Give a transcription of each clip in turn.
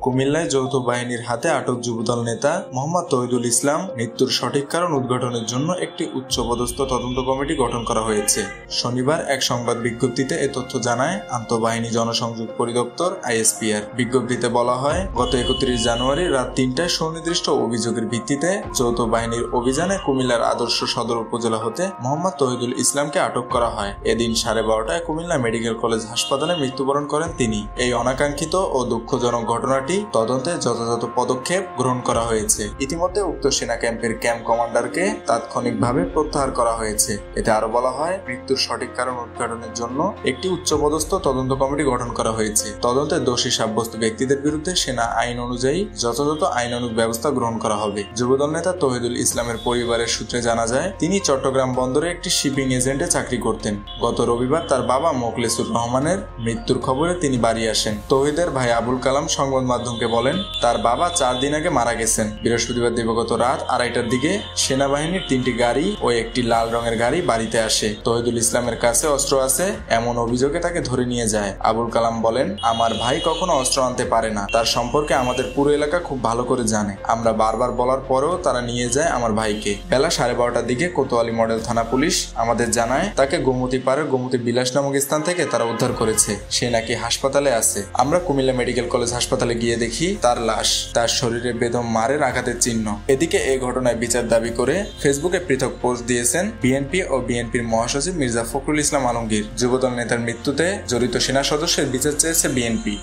কুমিল্লায় যৌথ বাহিনীর হাতে আটক যুবদল নেতা মোহাম্মদ তৌহিদুল ইসলাম মৃত্যুর সঠিক কারণ উদ্ঘাটনের জন্য একটি উচ্চপদস্থ তদন্ত কমিটি গঠন করা হয়েছে। শনিবার এক সংবাদ বিজ্ঞপ্তিতে এ তথ্য জানায় আন্তঃবাহিনী জনসংযোগ পরিদপ্তর আইএসপিআর। বিজ্ঞপ্তিতে বলা হয়, গত 31 জানুয়ারি রাত 3টায় সুনির্দিষ্ট অভিযোগের ভিত্তিতে যৌথ বাহিনীর অভিযানে কুমিল্লার আদর্শ সদর উপজেলা হতে মোহাম্মদ তৌহিদুল ইসলামকে আটক করা হয়। এদিন 12:30টায় কুমিল্লা মেডিকেল কলেজ হাসপাতালে মৃত্যুবরণ করেন তিনি। এই অনাকাঙ্ক্ষিত ও দুঃখজনক ঘটনাটি তদন্তে যথাযথ পদক্ষেপ গ্রহণ করা হয়েছে। ইতিমধ্যে উক্ত সেনা ক্যাম্পের ক্যাম্প কমান্ডারকে তাৎক্ষণিকভাবে প্রত্যাহার করা হয়েছে। এতে আরো বলা হয়, মৃত্যুর সঠিক কারণ উদ্ঘাটনের জন্য একটি উচ্চপদস্থ তদন্ত কমিটি গঠন করা হয়েছে। তদন্তে দোষী সাব্যস্ত ব্যক্তিদের বিরুদ্ধে সেনা আইন অনুযায়ী যথাযথ আইনানুগ ব্যবস্থা গ্রহণ করা হবে। যুবদল নেতা তৌহিদুল ইসলামের পরিবারের সূত্রে জানা যায়, তিনি চট্টগ্রাম বন্দরে একটি শিপিং এজেন্টে চাকরি করতেন। গত রবিবার তার বাবা মোখলেসুর রহমানের মৃত্যুর খবরে তিনি বাড়ি আসেন। তৌহিদের ভাই আবুল কালাম সংবাদ মাধ্যমকে বলেন, তার বাবা 4 দিন আগে মারা গেছেন। বৃহস্পতিবার দিবাগত রাত 2:30টার দিকে সেনাবাহিনীর 3টি গাড়ি ও একটি লাল রঙের গাড়ি বাড়িতে আসে। তৌহিদুল ইসলামের কাছে অস্ত্র আছে এমন অভিযোগে তাকে ধরে নিয়ে যায়। আবুল কালাম বলেন, আমার ভাই কখনো অস্ত্র আনতে পারে না। তার সম্পর্কে আমাদের পুরো এলাকা খুব ভালো করে জানে। আমরা বারবার বলার পরেও তারা নিয়ে যায় আমার ভাইকে। বেলা 12:30টার দিকে কোতোয়ালি মডেল থানা পুলিশ আমাদের জানায়, তাকে গোমতী পাড়ের গোমতী বিলাস নামক স্থান থেকে তারা উদ্ধার করেছে। সে নাকি হাসপাতালে আছে। আমরা কুমিল্লা মেডিকেল কলেজ হাসপাতালে গিয়ে দেখি তার লাশ, তার শরীরে বেদম মারের আঘাতের চিহ্ন। এদিকে এই ঘটনায় বিচার দাবি করে ফেসবুকে পৃথক পোস্ট দিয়েছেন বিএনপি ও বিএনপির মহাসচিব মির্জা ফখরুল ইসলাম আলমগীর। যুবদল নেতার মৃত্যুতে জড়িত সেনা সদস্যের বিচার চেয়েছে বিএনপি।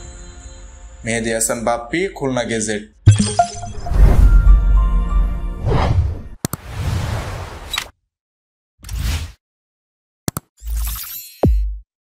মেহেদী হাসান বাপ্পি, খুলনা গেজেট।